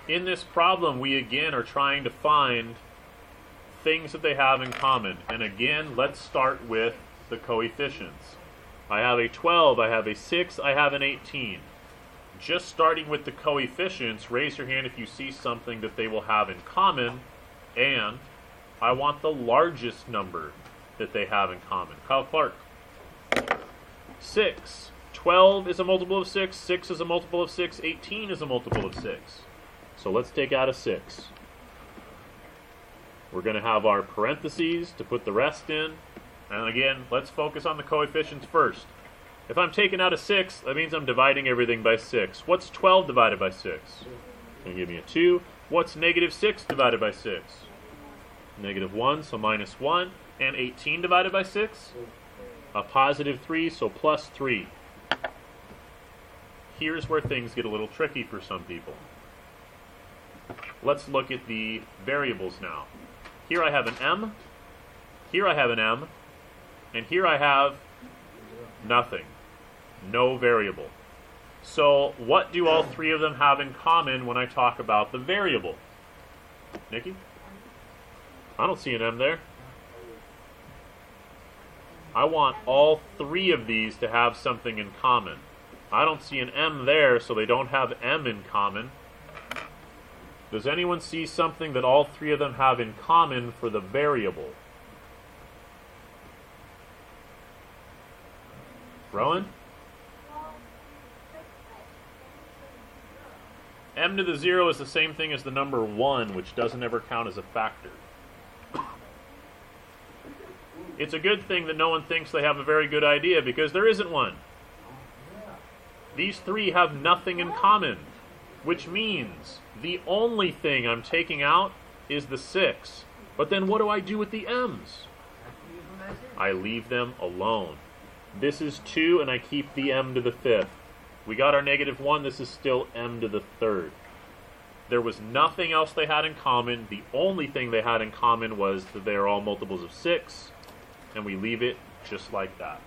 In this problem, we again are trying to find things that they have in common. And again, let's start with the coefficients. I have a 12, I have a 6, I have an 18. Just starting with the coefficients, raise your hand if you see something that they will have in common, and I want the largest number that they have in common. Kyle Clark. 6. 12 is a multiple of 6, 6 is a multiple of 6, 18 is a multiple of 6. So let's take out a 6. We're going to have our parentheses to put the rest in. And again, let's focus on the coefficients first. If I'm taking out a 6, that means I'm dividing everything by 6. What's 12 divided by 6? Going to give me a 2. What's negative 6 divided by 6? Negative 1, so minus 1. And 18 divided by 6? A positive 3, so plus 3. Here's where things get a little tricky for some people. Let's look at the variables now. Here I have an m, here I have an m, and here I have nothing. No variable. So what do all three of them have in common when I talk about the variable? Nikki? I don't see an m there. I want all three of these to have something in common. I don't see an m there, so they don't have m in common. Does anyone see something that all three of them have in common for the variable? Rowan? M to the 0 is the same thing as the number 1, which doesn't ever count as a factor. It's a good thing that no one thinks they have a very good idea, because there isn't one. These three have nothing in common, which means the only thing I'm taking out is the 6. But then what do I do with the m's? I leave them alone. This is 2, and I keep the m to the 5th. We got our negative 1. This is still m to the 3rd. There was nothing else they had in common. The only thing they had in common was that they are all multiples of 6, and we leave it just like that.